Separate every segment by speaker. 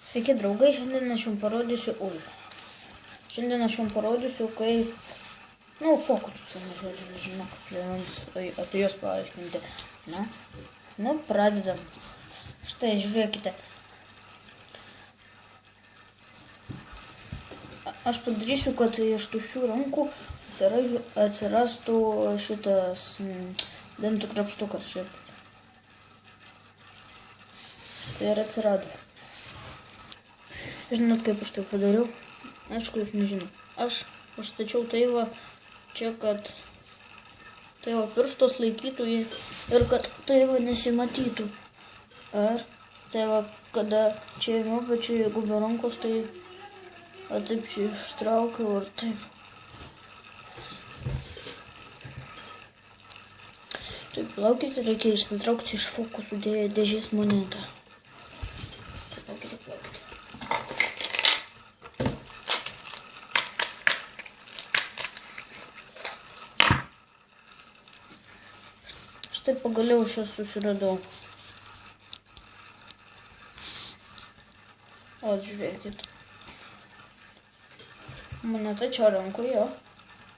Speaker 1: Sveiki draugai, šiandien aš jums parodysiu, kaip, fokusus, nežinau, kaip jums apie juos paaiškinti. Pradedam. Štai, žiūrėkite. Aš padarysiu, kad iš tuščių rankų atsirastų šitas dantų krapštukas. Tai ir atsirado. Žinot, kaip aš tai padariau? Aišku, jūs nežinau. Aš pastačiau tai va čia, kad tai va pirštos laikytų ir kad tai va nesimatytų. Ar tai va, kada čia ėmiau, bet čia jeigu be rankos, tai taip čia ištraukiau ir taip. Taip, laukite, reikia išsitraukti iš fokusų dėžės monetą. Laukite. Štai pagaliau aš jas susiradau. O, žiūrėkit. Moneta čia rankoje,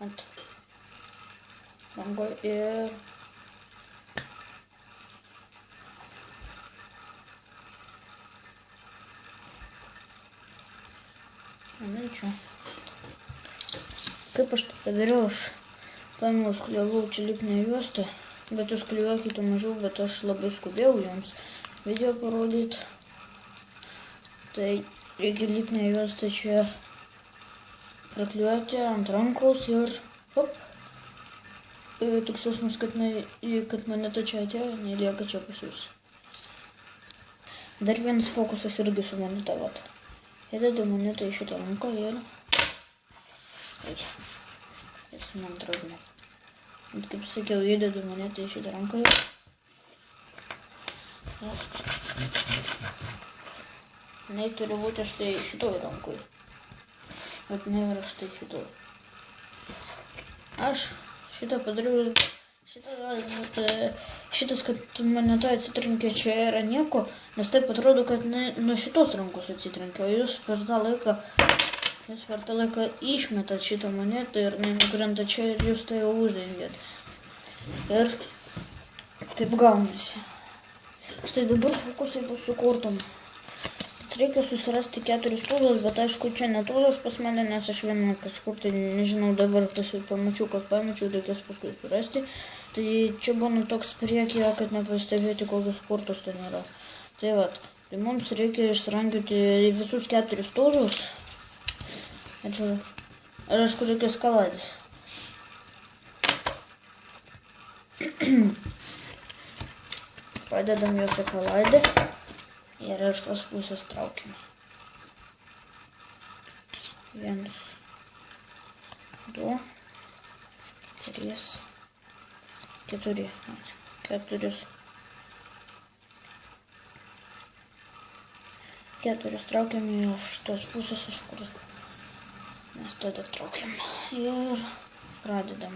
Speaker 1: ant rankoje ir čia. Kaip aš tai padariau, aš paėmiau, užklijavau čia lipnią juostą, bet jūs klijuokite mažiau, bet aš labai skubėjau jums video parodyti. Tai reikia lipnią juostą čia praklijuoti ant rankos ir hop. Tikslas, kad moneta čia atėjo, nelieka čia pas jūs. Dar vienas fokusas irgi su moneta, vat. Įdedu monetą į šitą ranką ir man traukime. Kaip sakiau, įdedu monetą į šitą ranką ir jinai turi būti štai šitoj rankoj. Bet ne yra štai šitoj. Aš šitą padariau, šitas, kad moneta atsitrenkė čia yra nieko, nes taip atrodo, kad nuo šitos rankos atsitrenkė, o jūs per tą laiką išmetat šitą monetą ir nenukrenta čia ir jūs tai jau uždengėt. Ir taip gaunasi. Štai dabar fokusai bus sukurtum. Reikia susirasti 4 tūzus, bet aišku, čia ne tūzas pas mane, nes aš vieną kažkur tai, nežinau, dabar pamačiau, kad pamečiau, reikės paskui surasti. Tai čia būna toks priekyje, kad nepastebėti, kokius sportus ten yra. Tai vat, tai mums reikia išrankioti visus 4 tūzus. Ir aišku, reikia skaladės. Padedam juos į kalaidę. Ir iš tos pusės traukime. 1, 2, 3, 4. 4 traukiame iš tos pusės, iš kur mes tada traukiame. Ir pradedam.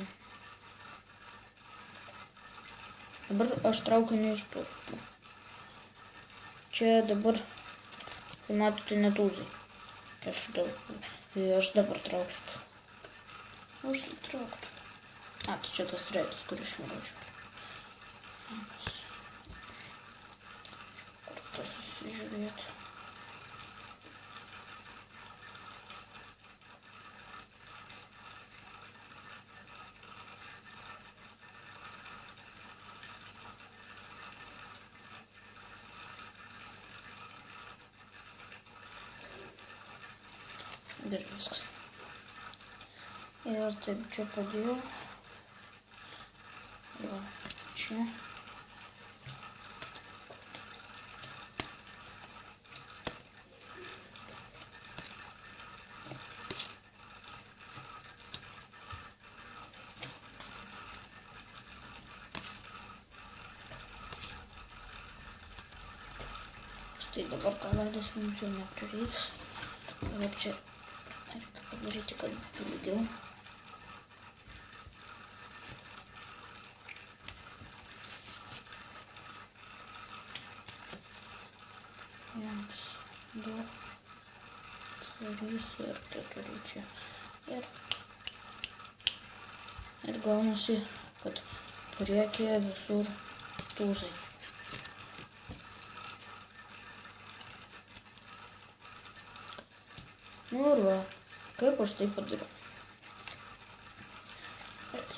Speaker 1: Dabar aš traukiu ne iš tų. Čia dabar, kai matote, netūzai. Aš dabar trauksiu. Užsitraukti. Tai čia tas trečias, kurį aš nurodžiau. Kur tas užsižiūrėti. Ir viskas. Ir taip čia padėjau. Jo, čia. Štai dabar kalaidas mums jau neprireiks. Ir čia reikia padaryti, kad būtų lygiau. Vienas, du. 4 ir 4 čia. Ir gaunasi, kad priekyje visur tūzai. Nu ir va, kaip aš tai padariau.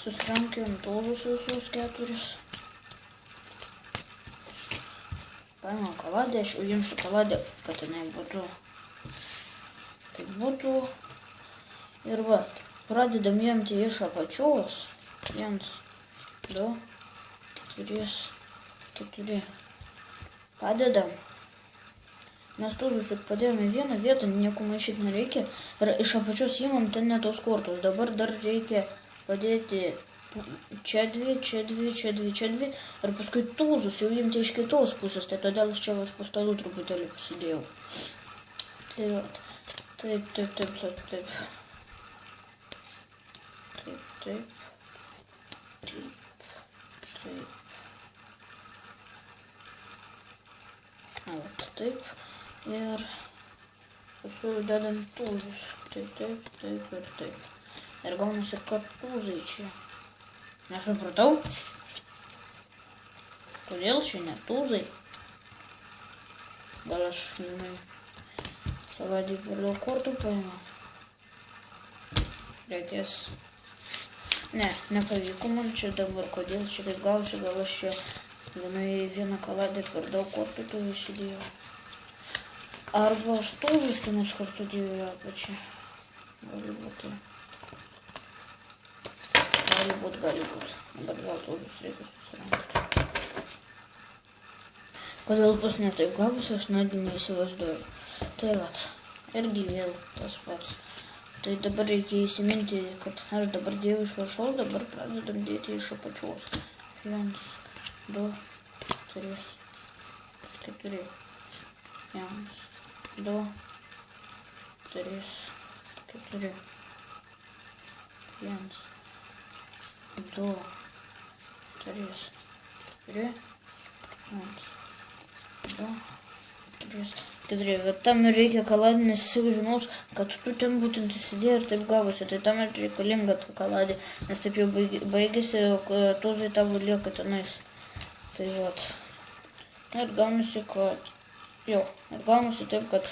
Speaker 1: Susirankėjom tūzus visus 4. Paėmiau kaladę, aš užimsiu kaladę, kad jinai būtų. Kaip būtų. Ir va, pradedam jemti iš apačios. 1, 2, 3, 4. Padedam. Mes tūzus ir padėjome vieną vietą, nieko maišyti nereikia. Ir iš apačios įmam ten ne tos kortos. Dabar dar reikia padėti čia 2, čia 2, čia 2, čia 2. Ir paskui tūzus jau imti iš kitos pusės. Tai todėl aš čia vas po stalų truputėlį pasidėjau. Tai va, taip. Taip. Ir paskui dedam tūzus. Taip. Ir gaunasi, kad tūzai čia. Nesupratau. Kodėl čia ne tūzai? Gal aš savadį per daug kortų paėmiau. Reikės. Ne, nepavyko man čia dabar. Kodėl čia taip gausi? Gal aš čia vieną kaladę per daug kortų tu įsidėjau. Arba aš tūzus ten iš karto dėjau į apačią. Gali būti. Dabar vėl tūzus reikia susirangti. Kodėl pas ne taip gavosi, aš netgi neįsivaizduoju. Tai vat, irgi vėl tas pats. Tai dabar reikia įsiminti, kad aš dabar dėjau iš viršaus, dabar pradedam dėti iš apačios. 1, 2, 3, 4. 1, 2, 3, 4. 1, 2, 3, 4. 1, 2, 3, 4. Bet tam reikia kaladį, nes jis žinos, kad tu ten būtent įsidėjai ir taip gavosi. Tai tam reikalinga kaladį, nes taip jau baigėsi, o tūzai tavo lieka tenais. Tai vat. Ir gaunasi, kad ir gaunasi taip, kad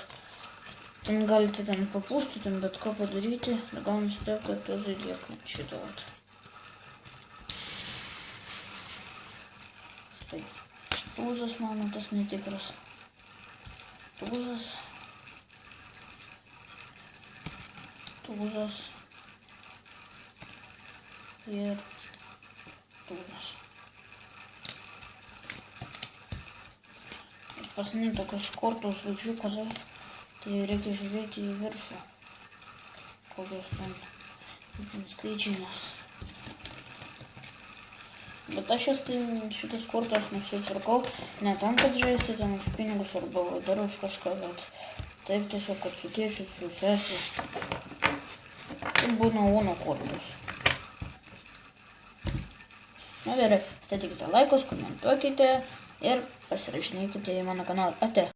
Speaker 1: ten galite ten papūsti, ten bet ką padaryti. Ir gaunasi taip, kad tūzai lieka šitą vat. Štai. Tūzas mano tas netikras. Tūzas. Ir tūzas. Ir pasinė tokios kortos žvaigždžių kazai, tai reikia žiūrėti į viršų, kokios ten skaičiai nes. Bet aš šitas kortas nusipirkau ne tam, kad žaisti ten už pinigus arba dar už kažką, bet taip tiesiog, kad su tėčiu, su sesė. Tai būna Uno kortos. Na gerai, statykite laikus, komentuokite ir pasirašinėkite į mano kanalą. Ate.